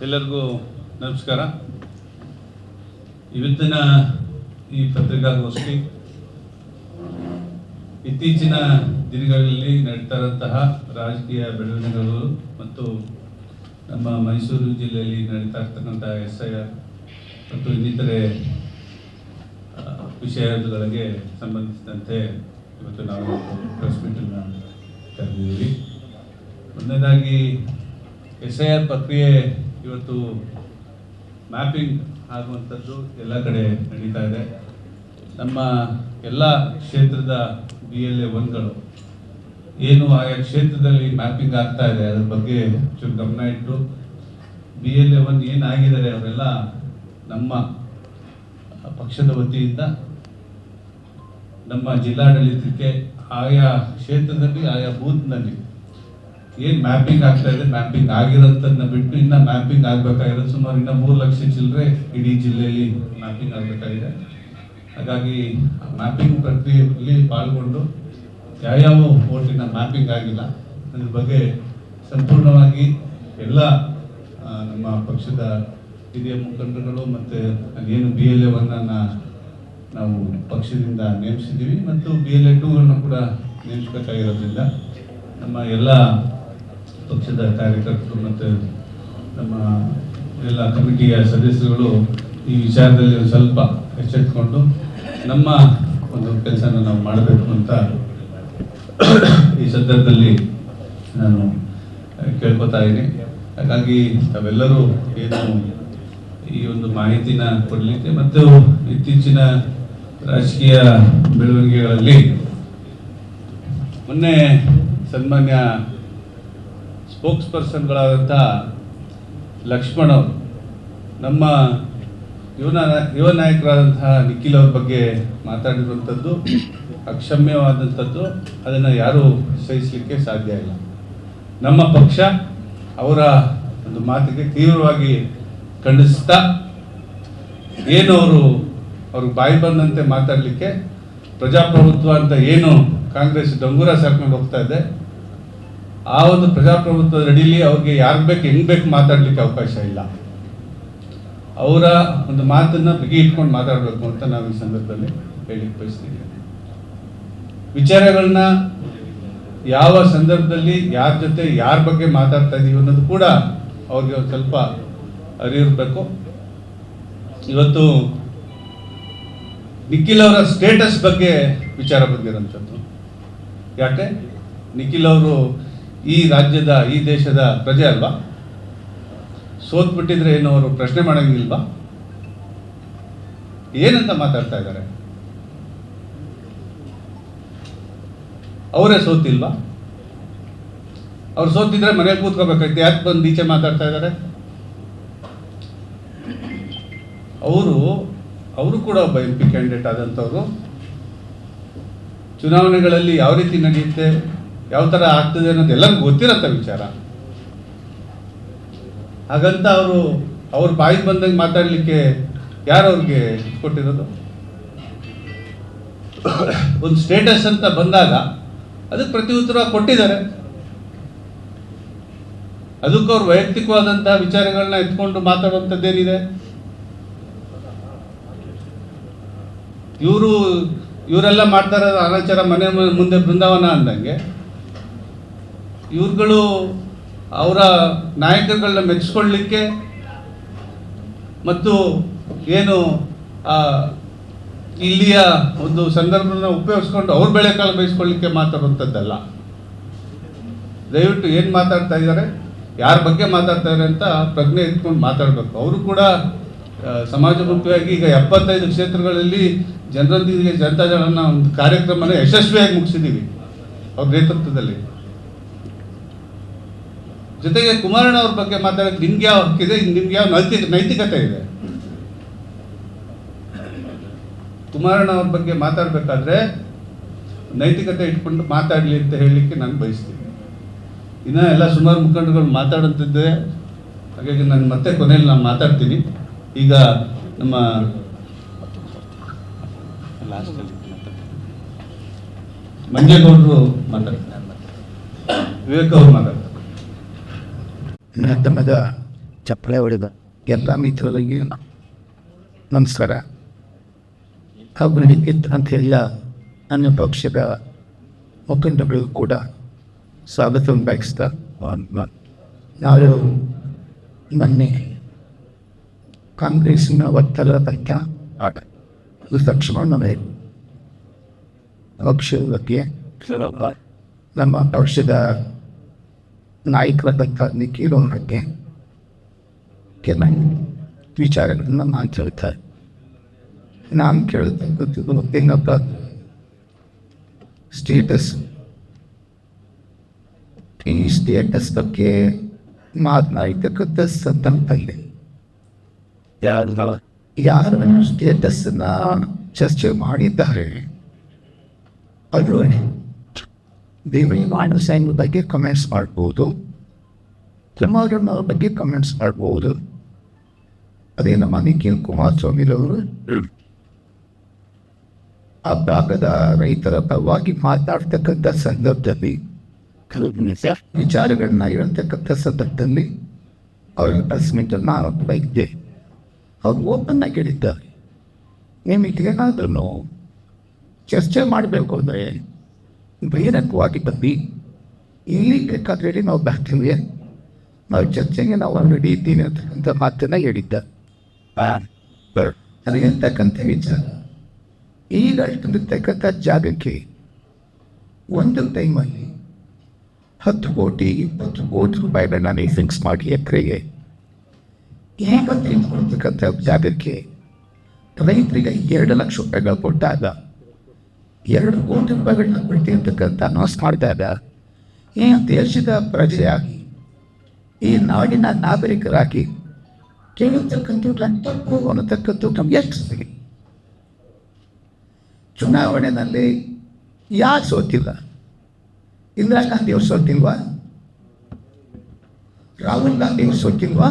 ಎಲ್ಲರಿಗೂ ನಮಸ್ಕಾರ. ಇವತ್ತಿನ ಈ ಪತ್ರಿಕಾಗೋಷ್ಠಿ ಇತ್ತೀಚಿನ ದಿನಗಳಲ್ಲಿ ನಡೀತಾ ಇರುವಂತಹ ರಾಜಕೀಯ ಬೆಳವಣಿಗೆಗಳು ಮತ್ತು ನಮ್ಮ ಮೈಸೂರು ಜಿಲ್ಲೆಯಲ್ಲಿ ನಡೀತಾ ಇರ್ತಕ್ಕಂಥ SIR ಮತ್ತು ಇನ್ನಿತರೆ ವಿಷಯಗಳಿಗೆ ಸಂಬಂಧಿಸಿದಂತೆ ಇವತ್ತು ನಾವು ಪ್ರೆಸ್ ಮೀಟನ್ನು ಕರೆದಿದ್ದೀವಿ. ಮೊದಲನೇದಾಗಿ SIR ಪ್ರಕ್ರಿಯೆ ಇವತ್ತು ಮ್ಯಾಪಿಂಗ್ ಆಗುವಂಥದ್ದು ಎಲ್ಲ ಕಡೆ ನಡೀತಾ ಇದೆ. ನಮ್ಮ ಎಲ್ಲ ಕ್ಷೇತ್ರದ BLA 1ಗಳು ಏನು ಆಯಾ ಕ್ಷೇತ್ರದಲ್ಲಿ ಮ್ಯಾಪಿಂಗ್ ಆಗ್ತಾ ಇದೆ ಅದ್ರ ಬಗ್ಗೆ ಚೂರು ಗಮನ ಇಟ್ಟು BLA 1 ಏನಾಗಿದ್ದಾರೆ ಅವರೆಲ್ಲ ನಮ್ಮ ಪಕ್ಷದ ವತಿಯಿಂದ ನಮ್ಮ ಜಿಲ್ಲಾಡಳಿತಕ್ಕೆ ಆಯಾ ಕ್ಷೇತ್ರದಲ್ಲಿ ಆಯಾ ಬೂತ್ನಲ್ಲಿ ಏನು ಮ್ಯಾಪಿಂಗ್ ಆಗ್ತಾ ಇದೆ, ಮ್ಯಾಪಿಂಗ್ ಆಗಿರೋಂಥದ್ದನ್ನ ಬಿಟ್ಟು ಇನ್ನು ಮ್ಯಾಪಿಂಗ್ ಆಗಬೇಕಾಗಿರೋದು ಸುಮಾರು ಇನ್ನು 3 ಲಕ್ಷ ಚಿಲ್ಲರೆ ಇಡೀ ಜಿಲ್ಲೆಯಲ್ಲಿ ಮ್ಯಾಪಿಂಗ್ ಆಗಬೇಕಾಗಿದೆ. ಹಾಗಾಗಿ ಮ್ಯಾಪಿಂಗ್ ಪ್ರಕ್ರಿಯೆಯಲ್ಲಿ ಪಾಲ್ಗೊಂಡು ಯಾವ್ಯಾವ ಓಟಿನ ಮ್ಯಾಪಿಂಗ್ ಆಗಿಲ್ಲ ಅದ್ರ ಬಗ್ಗೆ ಸಂಪೂರ್ಣವಾಗಿ ಎಲ್ಲ ನಮ್ಮ ಪಕ್ಷದ ಹಿರಿಯ ಮುಖಂಡರುಗಳು ಮತ್ತು ಏನು BLA 1 ನಾವು ಪಕ್ಷದಿಂದ ನೇಮಿಸಿದ್ದೀವಿ ಮತ್ತು BLA 2 ಕೂಡ ನೇಮಿಸಬೇಕಾಗಿರೋದ್ರಿಂದ ನಮ್ಮ ಎಲ್ಲ ಪಕ್ಷದ ಕಾರ್ಯಕರ್ತರು ಮತ್ತು ನಮ್ಮ ಎಲ್ಲ ಕಮಿಟಿಯ ಸದಸ್ಯರುಗಳು ಈ ವಿಚಾರದಲ್ಲಿ ಒಂದು ಸ್ವಲ್ಪ ಎಚ್ಚೆತ್ತುಕೊಂಡು ನಮ್ಮ ಒಂದು ಕೆಲಸನ ನಾವು ಮಾಡಬೇಕು ಅಂತ ಈ ಸಂದರ್ಭದಲ್ಲಿ ನಾನು ಕೇಳ್ಕೊತಾ ಇದ್ದೀನಿ. ಹಾಗಾಗಿ ತಾವೆಲ್ಲರೂ ಏನು ಈ ಒಂದು ಮಾಹಿತಿನ ಕೊಡಲಿಕ್ಕೆ ಮತ್ತು ಇತ್ತೀಚಿನ ರಾಜಕೀಯ ಬೆಳವಣಿಗೆಗಳಲ್ಲಿ ಮೊನ್ನೆ ಸನ್ಮಾನ್ಯ ಸ್ಪೋಕ್ಸ್ ಪರ್ಸನ್ಗಳಾದಂಥ ಲಕ್ಷ್ಮಣ್ ಅವರು ನಮ್ಮ ಯುವ ನಾಯಕರಾದಂತಹ ನಿಖಿಲ್ ಅವ್ರ ಬಗ್ಗೆ ಮಾತಾಡಿರುವಂಥದ್ದು ಅಕ್ಷಮ್ಯವಾದಂಥದ್ದು. ಅದನ್ನು ಯಾರೂ ಸಹಿಸಲಿಕ್ಕೆ ಸಾಧ್ಯ ಇಲ್ಲ. ನಮ್ಮ ಪಕ್ಷ ಅವರ ಒಂದು ಮಾತಿಗೆ ತೀವ್ರವಾಗಿ ಖಂಡಿಸ್ತಾ ಏನು ಅವ್ರಿಗೆ ಬಾಯಿ ಬಂದಂತೆ ಮಾತಾಡಲಿಕ್ಕೆ ಪ್ರಜಾಪ್ರಭುತ್ವ ಅಂತ ಏನು ಕಾಂಗ್ರೆಸ್ ಡಂಗೂರ ಸಾಕೊಂಡು ಹೋಗ್ತಾ ಇದೆ, ಆ ಒಂದು ಪ್ರಜಾಪ್ರಭುತ್ವದ ಅಡಿಯಲ್ಲಿ ಅವ್ರಿಗೆ ಯಾರು ಬೇಕು ಹೆಂಗ್ ಬೇಕು ಮಾತಾಡ್ಲಿಕ್ಕೆ ಅವಕಾಶ ಇಲ್ಲ. ಅವರ ಒಂದು ಮಾತನ್ನ ಬಿಗಿ ಇಟ್ಕೊಂಡು ಮಾತಾಡಬೇಕು ಅಂತ ನಾವು ಈ ಸಂದರ್ಭದಲ್ಲಿ ಹೇಳಿಕ್ಕೆ ಬಯಸ್ತೀವಿ. ವಿಚಾರಗಳನ್ನ ಯಾವ ಸಂದರ್ಭದಲ್ಲಿ ಯಾರ ಜೊತೆ ಯಾರ ಬಗ್ಗೆ ಮಾತಾಡ್ತಾ ಇದೀವಿ ಅನ್ನೋದು ಕೂಡ ಅವ್ರಿಗೆ ಒಂದು ಸ್ವಲ್ಪ ಅರಿವಿರಬೇಕು. ಇವತ್ತು ನಿಖಿಲ್ ಅವರ ಸ್ಟೇಟಸ್ ಬಗ್ಗೆ ವಿಚಾರ ಬಂದಿರೋಂಥದ್ದು. ಯಾಕೆ ನಿಖಿಲ್ ಅವರು ಈ ರಾಜ್ಯದ ಈ ದೇಶದ ಪ್ರಜೆ ಅಲ್ವಾ? ಸೋತ್ಬಿಟ್ಟಿದ್ರೆ ಏನು ಅವರು ಪ್ರಶ್ನೆ ಮಾಡಂಗಿಲ್ವಾ? ಏನಂತ ಮಾತಾಡ್ತಾ ಇದ್ದಾರೆ? ಅವರೇ ಸೋತಿಲ್ವಾ? ಅವ್ರು ಸೋತಿದ್ರೆ ಮನೇಲಿ ಕೂತ್ಕೋಬೇಕಾಯ್ತು, ಯಾಕೆ ಬಂದು ಈಚೆ ಮಾತಾಡ್ತಾ ಇದ್ದಾರೆ? ಅವರು ಕೂಡ ಒಬ್ಬ MP ಕ್ಯಾಂಡಿಡೇಟ್ ಆದಂಥವ್ರು. ಚುನಾವಣೆಗಳಲ್ಲಿ ಯಾವ ರೀತಿ ನಡೆಯುತ್ತೆ, ಯಾವ ಥರ ಆಗ್ತದೆ ಅನ್ನೋದು ಎಲ್ಲರಿಗೂ ಗೊತ್ತಿರತ್ತ ವಿಚಾರ. ಹಾಗಂತ ಅವ್ರ ಬಾಯಿಗೆ ಬಂದಂಗೆ ಮಾತಾಡಲಿಕ್ಕೆ ಯಾರು ಅವ್ರಿಗೆ ಕೊಟ್ಟಿರೋದು? ಒಂದು ಸ್ಟೇಟಸ್ ಅಂತ ಬಂದಾಗ ಅದಕ್ಕೆ ಪ್ರತಿ ಉತ್ತರ ಕೊಟ್ಟಿದ್ದಾರೆ. ಅದಕ್ಕೆ ಅವ್ರು ವೈಯಕ್ತಿಕವಾದಂತಹ ವಿಚಾರಗಳನ್ನ ಎತ್ಕೊಂಡು ಮಾತಾಡುವಂಥದ್ದೇನಿದೆ? ಇವರೆಲ್ಲ ಮಾಡ್ತಾ ಇರೋದು ಅನಾಚಾರ, ಮನೆ ಮುಂದೆ ಬೃಂದಾವನ ಅಂದಂಗೆ ಇವ್ರುಗಳು ಅವರ ನಾಯಕರುಗಳನ್ನ ಮೆಚ್ಚಿಕೊಳ್ಳಲಿಕ್ಕೆ ಮತ್ತು ಏನು ಇಲ್ಲಿಯ ಒಂದು ಸಂದರ್ಭನ ಉಪಯೋಗಿಸ್ಕೊಂಡು ಅವ್ರ ಬೆಳೆಕಾಲ ಬಯಸ್ಕೊಳ್ಳಿಕ್ಕೆ ಮಾತಾಡುವಂಥದ್ದಲ್ಲ. ದಯವಿಟ್ಟು ಏನು ಮಾತಾಡ್ತಾ ಇದ್ದಾರೆ, ಯಾರ ಬಗ್ಗೆ ಮಾತಾಡ್ತಾ ಇದ್ದಾರೆ ಅಂತ ಪ್ರಜ್ಞೆ ಇಟ್ಕೊಂಡು ಮಾತಾಡಬೇಕು. ಅವರು ಕೂಡ ಸಮಾಜಮುಖಿಯಾಗಿ ಈಗ 75 ಕ್ಷೇತ್ರಗಳಲ್ಲಿ ಜನರೊಂದಿಗೆ ಜನತಾದಳನ ಒಂದು ಕಾರ್ಯಕ್ರಮನ ಯಶಸ್ವಿಯಾಗಿ ಮುಗಿಸಿದ್ದೀವಿ ಅವ್ರ ನೇತೃತ್ವದಲ್ಲಿ. ಜೊತೆಗೆ ಕುಮಾರಣ್ಣ ಅವ್ರ ಬಗ್ಗೆ ಮಾತಾಡೋಕೆ ನಿಮ್ಗೆ ಯಾವ ಹಕ್ಕಿದೆ, ನಿಮ್ಗೆ ಯಾವ ನೈತಿಕತೆ ಇದೆ? ಕುಮಾರಣ್ಣ ಅವ್ರ ಬಗ್ಗೆ ಮಾತಾಡಬೇಕಾದ್ರೆ ನೈತಿಕತೆ ಇಟ್ಕೊಂಡು ಮಾತಾಡಲಿ ಅಂತ ಹೇಳಲಿಕ್ಕೆ ನಾನು ಬಯಸ್ತೀನಿ. ಇನ್ನು ಎಲ್ಲ ಸುಮಾರು ಮುಖಂಡರುಗಳು ಮಾತಾಡುತ್ತಿದ್ದೆ, ಹಾಗಾಗಿ ನಾನು ಮತ್ತೆ ಕೊನೆಯಲ್ಲಿ ನಾನು ಮಾತಾಡ್ತೀನಿ. ಈಗ ನಮ್ಮ ಮಂಜೇಗೌಡರು ಮಾತಾಡ್ತಾರೆ, ವಿವೇಕ್ ಅವರು ಮಾತಾಡ್ತಾರೆ. ನತ್ತಮದ ಚಪ್ಪಳೆ ಹೊಡೆದ ಎಲ್ಲ ಮಿತ್ರರಿಗೆ ನಮಸ್ಕಾರ. ಅವರಿಗೆ ಅಂತ ಎಲ್ಲ ನನ್ನ ಪಕ್ಷದ ಮುಖಂಡಗಳು ಕೂಡ ಸ್ವಾಗತ ಬಯಸ್ತಾ ನಾವು ಮೊನ್ನೆ ಕಾಂಗ್ರೆಸ್ಸಿನ ಒತ್ತಡ ತಕ್ಕ ತಕ್ಷಣ ಪಕ್ಷದ ಬಗ್ಗೆ ನಮ್ಮ ಪಕ್ಷದ ನಾಯಕರ ತಕ್ಕ ನಿಖಿಲರ ಬಗ್ಗೆ ಕೆಲ ವಿಚಾರಗಳನ್ನು ನಾನು ಕೇಳ್ತಾರೆ. ನಾನು ಕೇಳ್ತಕ್ಕಂಥದ್ದು ಹೆಂಗಪ್ಪ ಸ್ಟೇಟಸ್, ಈ ಸ್ಟೇಟಸ್ ಬಗ್ಗೆ ಮಾತನಾಡಿರ್ತಕ್ಕಂಥ ಸಂದರ್ಭದಲ್ಲಿ ಯಾರು ಸ್ಟೇಟಸ್ನ ಚರ್ಚೆ ಮಾಡಿದ್ದಾರೆ ಅದು ದೇವರ ಸೈನ್ಯ ಬಗ್ಗೆ ಕಮೆಂಟ್ಸ್ ಮಾಡ್ಬೋದು, ಸಮಾಜದ ಬಗ್ಗೆ ಕಮೆಂಟ್ಸ್ ಮಾಡ್ಬೋದು. ಅದೇ ನಮ್ಮ ನಿಖಿಲ್ ಕುಮಾರಸ್ವಾಮಿರವರು ಆ ಭಾಗದ ರೈತರ ಪರವಾಗಿ ಮಾತಾಡ್ತಕ್ಕಂಥ ಸಂದರ್ಭದಲ್ಲಿ ವಿಚಾರಗಳನ್ನ ಹೇಳ್ತಕ್ಕಂಥ ಸಂದರ್ಭದಲ್ಲಿ ಅವ್ರ ಪ್ರೆಸ್ಮೆಂಟನ್ನು ನಾನು ಬೈದ್ದೆ. ಅವ್ರು ಓಪನ್ ಆಗಿ ಹೇಳಿದ್ದಾರೆ, ನಿಮಗೆ ಏನಾದ್ರೂ ಚರ್ಚೆ ಮಾಡಬೇಕು ಅಂದರೆ ಬಹಿರಂಗವಾಗಿ ಬಂದು ಇಲ್ಲಿ ಬೇಕಾದ್ರೆ ಹೇಳಿ ನಾವು ಬರ್ತೀವಿ, ನಾವು ಚರ್ಚೆಗೆ ನಾವು ರೆಡಿ ಇದ್ದೀನಿ ಅಂತಕ್ಕಂಥ ಮಾತನ್ನು ಹೇಳಿದ್ದ. ಅದು ಹೇಳ್ತಕ್ಕಂಥ ವಿಚಾರ ಈಗ ಇರ್ತಕ್ಕಂಥ ಜಾಗಕ್ಕೆ ಒಂದು ಟೈಮಲ್ಲಿ 10 ಕೋಟಿ 20 ಕೋಟಿ ರೂಪಾಯಿಗಳನ್ನ ಫಿಕ್ಸ್ ಮಾಡಿ ಎಕರೆಗೆ ಈಗ ತಿಳ್ಕೊಳ್ತಕ್ಕಂಥ ಜಾಗಕ್ಕೆ ರೈತರಿಗೆ 2 ಲಕ್ಷ ರೂಪಾಯಿಗಳು ಕೊಟ್ಟಾಗ 2 ಕೋಟಿ ರೂಪಾಯಿಗಳನ್ನ ಕೊಡ್ತಿರ್ತಕ್ಕಂಥ ಅನೌನ್ಸ್ ಮಾಡಿದಾಗ ಈ ದೇಶದ ಪ್ರಜೆಯಾಗಿ ಈ ನಾಡಿನ ನಾಗರಿಕರಾಗಿ ಕೇಳಿರ್ತಕ್ಕಂಥ ತಪ್ಪು ಅನ್ನತಕ್ಕಂಥ ನಮ್ಗೆ ಎಷ್ಟು ಸರಿ. ಚುನಾವಣೆಯಲ್ಲಿ ಯಾರು ಸೋತಿಲ್ಲ? ಇಂದಿರಾ ಗಾಂಧಿ ಅವ್ರು ಸೋತಿಲ್ವಾ? ರಾಹುಲ್ ಗಾಂಧಿ ಅವ್ರು ಸೋತಿಲ್ವಾ?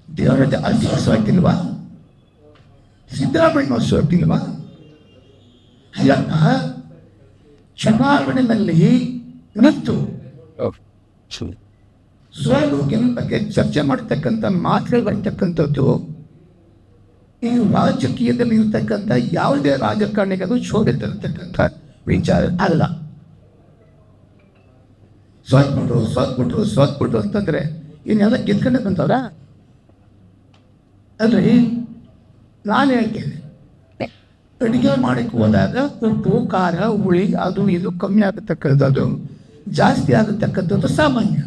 ದೇವರಾಜ ಅರ್ಜಿ ಸೋತಿಲ್ವಾ? ಸಿದ್ದರಾಮಯ್ಯ ಅವ್ರು ಸೋತಿಲ್ವಾ? ಚುನಾವಣೆಯಲ್ಲಿ ಇವತ್ತು ಸೋಲು ಗೆಲುವು ಬಗ್ಗೆ ಚರ್ಚೆ ಮಾಡ್ತಕ್ಕಂಥ ಮಾತುಗಳು ಬರ್ತಕ್ಕಂಥದ್ದು ಈ ರಾಜಕೀಯದಲ್ಲಿ ಇರ್ತಕ್ಕಂಥ ಯಾವುದೇ ರಾಜಕಾರಣಿಗಳು ಶೋಧಿಸಿರ್ತಕ್ಕಂಥ ವಿಚಾರ ಅಲ್ಲ. ಸೋತ್ಬಿಟ್ರು ಅಂತಂದರೆ ಇನ್ನೆಲ್ಲ ಗೆದ್ಕೊಂಡೆ ಬಂದವ್ರ ಅಲ್ರಿ. ನಾನು ಹೇಳ್ತೇನೆ, ಅಡುಗೆ ಮಾಡಕ್ಕೆ ಹೋದಾಗ ಉಪ್ಪು ಖಾರ ಹುಳಿ ಅದು ಇದು ಕಮ್ಮಿ ಆಗತಕ್ಕಂಥದ್ದು ಜಾಸ್ತಿ ಆಗತಕ್ಕಂಥದ್ದು ಸಾಮಾನ್ಯ.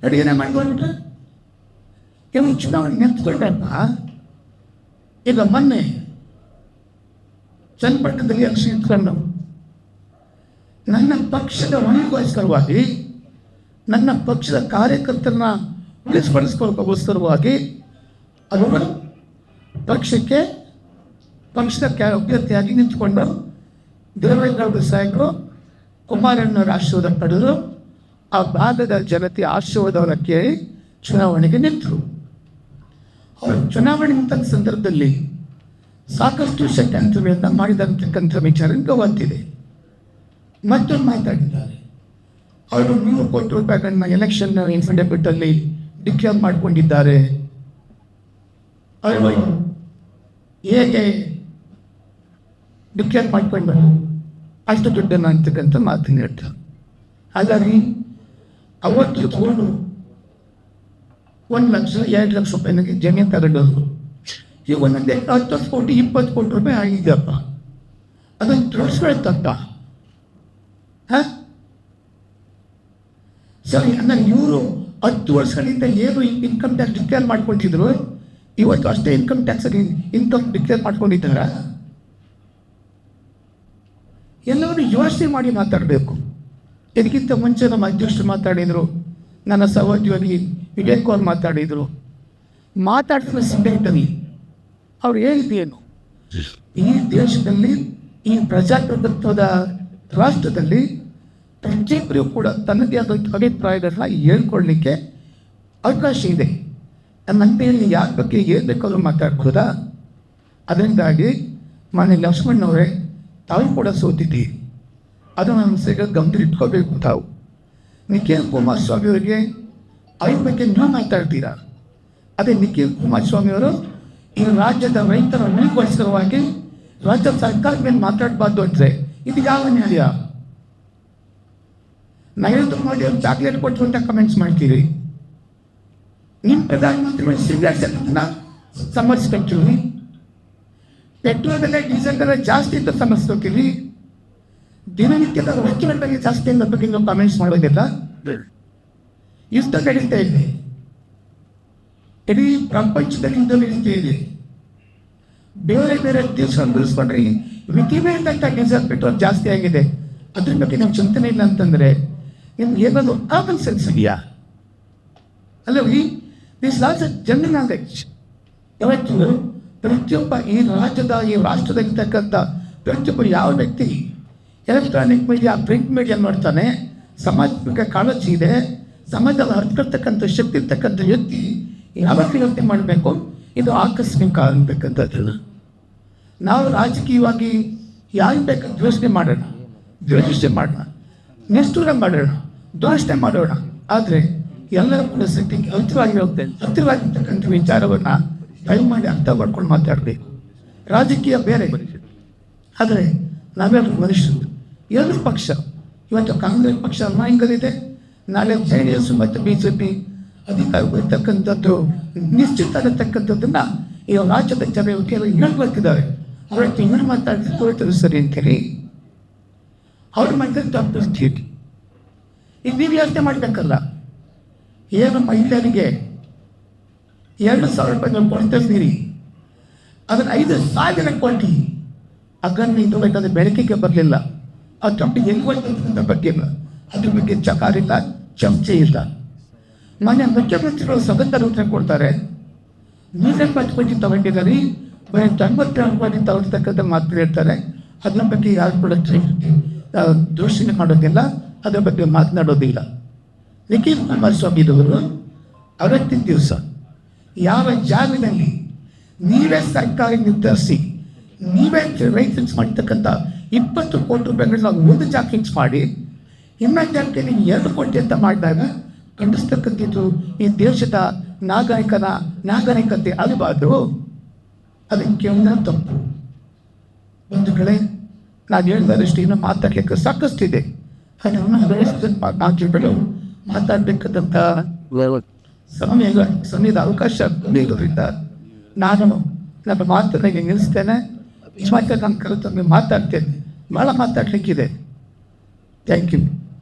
ಅಡುಗೆನೇ ಮಾಡ್ಕೊಂಡ್ಬಿಟ್ರೆ ಕೆಲವು ಚುನಾವಣೆ ನಿಂತ್ಕೊಂಡಾಗ ಈಗ ಮೊನ್ನೆ ಚನ್ನಪಟ್ಟಣದಲ್ಲಿ ಅಕ್ಷಿ ಇಟ್ಕೊಂಡು ನನ್ನ ಪಕ್ಷದ ಒಣಗೋಸ್ಕರವಾಗಿ ನನ್ನ ಪಕ್ಷದ ಕಾರ್ಯಕರ್ತರನ್ನ ಉಳಿಸ್ಪಡಿಸ್ಕೊಳ್ಳೋಕ್ಕೋಸ್ಕರವಾಗಿ ಅವರು ಪಕ್ಷದ ಅಭ್ಯರ್ಥಿಯಾಗಿ ನಿಂತುಕೊಂಡು ದೇವೇಗೌಡ ಸಾಹೇಬರು ಕುಮಾರಣ್ಣವರ ಆಶೀರ್ವಾದ ಪಡೆದು ಆ ಭಾಗದ ಜನತೆ ಆಶೀರ್ವಾದವನ್ನು ಕೇಳಿ ಚುನಾವಣೆಗೆ ನಿಂತರು. ಅವರು ಚುನಾವಣೆ ನಿಂತ ಸಂದರ್ಭದಲ್ಲಿ ಸಾಕಷ್ಟು ಷಡ್ಯಂತ್ರಗಳನ್ನು ಮಾಡಿದಂತಕ್ಕಂಥ ವಿಚಾರ ಗೊತ್ತಿದೆ. ಮತ್ತೊಂದು ಮಾತಾಡಿದ್ದಾರೆ, ಅವರು 100 ಕೋಟಿ ರೂಪಾಯಿಗಳನ್ನ ಎಲೆಕ್ಷನ್ ಇನ್ಫಂಡೆಬಿಟ್ಟಲ್ಲಿ ಡಿಕ್ಲೇರ್ ಮಾಡಿಕೊಂಡಿದ್ದಾರೆ. ಅವರು ಹೇಗೆ ಡಿಕ್ಲೇರ್ ಮಾಡಿಕೊಂಡು ಅಷ್ಟು ದುಡ್ಡನ್ನು ಅಂತಕ್ಕಂಥ ಮಾತನ್ನು ಹೇಳ್ತಾರೆ. ಹಾಗಾಗಿ ಅವತ್ತು ತಗೊಂಡು 1 ಲಕ್ಷ 2 ಲಕ್ಷ ರೂಪಾಯಿನಾಗೆ ಜಮೀನು ತಗೊಂಡವರು ಈಗ ಒಂದೊಂದೇ 10 ಕೋಟಿ 20 ಕೋಟಿ ರೂಪಾಯಿ ಆಗಿದೆಯಪ್ಪ. ಅದನ್ನು ತೋರಿಸ್ಕೊಳ್ತಕ್ಕ ಸರಿ. ಅಂದರೆ ಇವರು 10 ವರ್ಷಗಳಿಂದ ಏನು ಇನ್ಕಮ್ ಟ್ಯಾಕ್ಸ್ ಡಿಕ್ಲೇರ್ ಮಾಡ್ಕೊಳ್ತಿದ್ರು, ಇವತ್ತು ಅಷ್ಟೇ ಇನ್ಕಮ್ ಡಿಕ್ಲೇರ್ ಮಾಡ್ಕೊಂಡಿದ್ದಾರ? ಎಲ್ಲರೂ ಯೋಚನೆ ಮಾಡಿ ಮಾತಾಡಬೇಕು. ಇದಕ್ಕಿಂತ ಮುಂಚೆ ನಮ್ಮ ಅಧ್ಯಕ್ಷರು ಮಾತಾಡಿದರು, ನನ್ನ ಸಹೋದ್ಯೋಗಿ ವಿವೇಕ್ ಅವ್ರು ಮಾತಾಡಿದರು. ಮಾತಾಡ್ತಿರೋ ಸಿಬ್ಬಂದಿ ಅವ್ರು ಹೇಳಿದ್ದೇನು, ಈ ದೇಶದಲ್ಲಿ ಈ ಪ್ರಜಾಪ್ರಭುತ್ವದ ರಾಷ್ಟ್ರದಲ್ಲಿ ಪ್ರತಿಯೊಬ್ಬರಿಗೂ ಕೂಡ ತನ್ನದೇ ಆದ ಅಭಿಪ್ರಾಯಗಳನ್ನ ಹೇಳ್ಕೊಳ್ಳಿಕ್ಕೆ ಅವಕಾಶ ಇದೆ. ನನ್ನಂತೆಯಲ್ಲಿ ಯಾರ ಬಗ್ಗೆ ಏನು ಬೇಕಾದ್ರೂ ಮಾತಾಡ್ಬೋದಾ? ಅದರಿಂದಾಗಿ ಮಾನ್ಯ ಲಕ್ಷ್ಮಣ್ಣವರೇ, ತಾವು ಕೂಡ ಸೋತಿದ್ದೀವಿ, ಅದು ನಮ್ಮ ಗಮನ ಇಟ್ಕೋಬೇಕು. ತಾವು ನಿಖಿಲ್ ಕುಮಾರಸ್ವಾಮಿ ಅವರಿಗೆ ಅವ್ರ ಬಗ್ಗೆ ನೀವು ಮಾತಾಡ್ತೀರಾ. ಅದೇ ನಿಖಿಲ್ ಕುಮಾರಸ್ವಾಮಿ ಅವರು ಈ ರಾಜ್ಯದ ರೈತರ ಉಳಿಗೋಸ್ಕರವಾಗಿ ರಾಜ್ಯ ಸರ್ಕಾರದ ಮೇಲೆ ಮಾತಾಡಬಾರ್ದು ಅಂದರೆ ಇದು ಯಾವ ನ್ಯಾಯ? ನರೇಂದ್ರ ಮೋದಿ ಅವರು ಚಾಕ್ಲೇಟ್ ಕೊಟ್ಟರು ಅಂತ ಕಮೆಂಟ್ಸ್ ಮಾಡ್ತೀರಿ. ನಿಮ್ಮ ಪ್ರಧಾನಮಂತ್ರಿಗಳು ಸೀರಿಯಸ್ ಸಮರ್ಸ್ಕೊಳ್ತೀವಿ. ಪೆಟ್ರೋಲ್ ಬೆಲೆ ಡೀಸೆಲ್ ಬೆಲೆ ಜಾಸ್ತಿ ಅಂತ ಸಮಸ್ಕೊಳ್ತೀವಿ. ದಿನನಿತ್ಯದ ವಸ್ತುಗಳ ಬೆಲೆ ಜಾಸ್ತಿ ಅನ್ನೋ ಬಗ್ಗೆ ನೀವು ಕಮೆಂಟ್ಸ್ ಮಾಡೋದಿಲ್ಲ. ಇಷ್ಟ ನಡೀತಾ ಇದೆ, ಇಡೀ ಪ್ರಪಂಚದಲ್ಲಿ ನಡೀತಾ ಇದೆ. ಬೇರೆ ಬೇರೆ ದೇಶ ಹೋಲಿಸ್ಕೊಂಡ್ರೆ ವಿಧಿವೇದಂತ ಡೀಸೆಲ್ ಪೆಟ್ರೋಲ್ ಜಾಸ್ತಿ ಆಗಿದೆ. ಅದ್ರ ಬಗ್ಗೆ ನಾವು ಚಿಂತನೆ ಇಲ್ಲ ಅಂತಂದರೆ ನಿಮ್ಗೆ ಏನಾದ್ರು ಕಾಮನ್ ಸೆನ್ಸ್ ಇದೆಯಾ? ಅಲ್ಲವಿ ದಿಸ್ ಲಾಸ್ ಜನರಲ್ ನಾಲೆಡ್ಜ್. ಯಾವತ್ತು ಪ್ರತಿಯೊಬ್ಬ ಈ ರಾಜ್ಯದ ಈ ರಾಷ್ಟ್ರದಲ್ಲಿರ್ತಕ್ಕಂಥ ಪ್ರತಿಯೊಬ್ಬ ಯಾವ ವ್ಯಕ್ತಿ ಎಲೆಕ್ಟ್ರಾನಿಕ್ ಮೀಡಿಯಾ ಪ್ರಿಂಟ್ ಮೀಡಿಯಾ ನೋಡ್ತಾನೆ, ಸಮಾಜಕ್ಕೆ ಕಾಳಜಿ ಇದೆ, ಸಮಾಜದಲ್ಲಿ ಹರ್ಕೊಳ್ತಕ್ಕಂಥ ಶಕ್ತಿ ಇರ್ತಕ್ಕಂಥ ವ್ಯಕ್ತಿ ಯಾವತ್ತು ಯೋಚನೆ ಮಾಡಬೇಕು, ಇದು ಆಕಸ್ಮಿಕ ಆಗಬೇಕಂಥದ್ದು. ನಾವು ರಾಜಕೀಯವಾಗಿ ಯಾರು ಬೇಕಂತ ಯೋಚನೆ ಮಾಡೋಣ, ನಿಷ್ಠೂರ ಮಾಡೋಣ, ದೋಷಣೆ ಮಾಡೋಣ. ಆದರೆ ಎಲ್ಲರ ಪರಿಸ್ಥಿತಿಗೆ ಹತ್ತಿರವಾಗಿರ್ತಕ್ಕಂಥ ವಿಚಾರವನ್ನು ದಯಮಾಡಿ ಅರ್ಥ ಮಾಡ್ಕೊಂಡು ಮಾತಾಡಬೇಕು. ರಾಜಕೀಯ ಬೇರೆ, ಆದರೆ ನಾವೆಲ್ಲರೂ ಮನುಷ್ಯರು. ಎರಡು ಪಕ್ಷ, ಇವತ್ತು ಕಾಂಗ್ರೆಸ್ ಪಕ್ಷ ಅನ್ಯಾಯಗಳಿದೆ, ನಾಳೆ JDS ಮತ್ತು BJP ಅಧಿಕಾರಕ್ಕೆ ಬರ್ತಕ್ಕಂಥದ್ದು ನಿಶ್ಚಿತ ಇರತಕ್ಕಂಥದ್ದನ್ನು ಈ ರಾಜ್ಯದ ಜನ ಕೆಲವು ಹೇಳ್ಬೇಕಿದ್ದಾರೆ. ಅವರ ತಿಂಗಳು ಮಾತಾಡ್ತಿದ್ದು ಸರಿ ಅಂತೇಳಿ ಅವ್ರು ಮಾಡಿದ್ರೆ ತಪ್ಪಿಸ್ತೀರಿ. ಈಗ ನೀವು ಯೋಚನೆ ಮಾಡಬೇಕಲ್ಲ, ಏನು ಮಹಿಳೆಯರಿಗೆ 2,000 ರೂಪಾಯಿ ನೀವು ಕೊಡ್ತೀರಿ, ಅದನ್ನು 5,000 ಕೊಟ್ಟು ಅಗನ್ನ ಇದು ಬೇಕಾದ್ರೆ ಬೆಳಕಿಗೆ ಬರಲಿಲ್ಲ. ಆ ತಪ್ಪಿಗೆ ಎಲ್ಲಿ ಹೋಯ್ತಂತ ಬಗ್ಗೆ ಅದ್ರ ಬಗ್ಗೆ ಚಕಾರ ಇಲ್ಲ, ಚಮಚೆ ಇಲ್ಲ. ಮನೆ ಮುಖ್ಯಮಂತ್ರಿಗಳು ಸಗತ್ತ ಉತ್ತರ ಕೊಡ್ತಾರೆ. 120 ಕೋಟಿ ತಗೊಂಡಿದ್ದಾರೆ, 90 ರೂಪಾಯಿ ತಗೊಳ್ತಕ್ಕಂಥ ಮಾತು ಹೇಳ್ತಾರೆ. ಅದನ್ನ ಬಗ್ಗೆ ಯಾರು ಕೂಡ ದೂಷಣೆ ಮಾಡೋದಿಲ್ಲ, ಅದರ ಬಗ್ಗೆ ಮಾತನಾಡೋದಿಲ್ಲ. ನಿಖಿಲ್ ಕುಮಾರಸ್ವಾಮಿದವರು ಅವತ್ತಿನ ದಿವಸ ಯಾವ ಜಾಗದಲ್ಲಿ ನೀವೇ ಸರ್ಕಾರಿ ನಿರ್ಧರಿಸಿ ನೀವೇ ರೈತನ್ಸ್ ಮಾಡ್ತಕ್ಕಂಥ 20 ಕೋಟಿ ರೂಪಾಯಿಗಳನ್ನ ಒಂದು ಜಾಗ ಫಿಕ್ಸ್ ಮಾಡಿ ಇನ್ನೊಂದು ಜಾಗಕ್ಕೆ ನೀವು 2 ಕೋಟಿ ಅಂತ ಮಾಡಿದಾಗ ಖಂಡಿಸ್ತಕ್ಕಂಥದ್ದು ಈ ದೇಶದ ನಾಗರಿಕತೆ ಆಗಬಾರ್ದು. ಅದಕ್ಕೆ ಒಂದು ತಪ್ಪು. ಒಂದು ಕಡೆ ನಾನು ಹೇಳಿದಷ್ಟು ಇನ್ನೂ ಮಾತಾಡಲಿಕ್ಕೆ ಸಾಕಷ್ಟಿದೆ. ಮಾತುಗಳು ಮಾತಾಡಬೇಕಾದಂಥ ಸಮಯದ ಅವಕಾಶ ನೀಡೋದ್ರಿಂದ ನಾನು ನನ್ನ ಮಾತನಾಗಿ ನಿಲ್ಲಿಸ್ತೇನೆ. ನಾನು ಕಲಿತು ಮಾತಾಡ್ತೇನೆ, ಭಾಳ ಮಾತಾಡಲಿಕ್ಕಿದೆ. Thank you.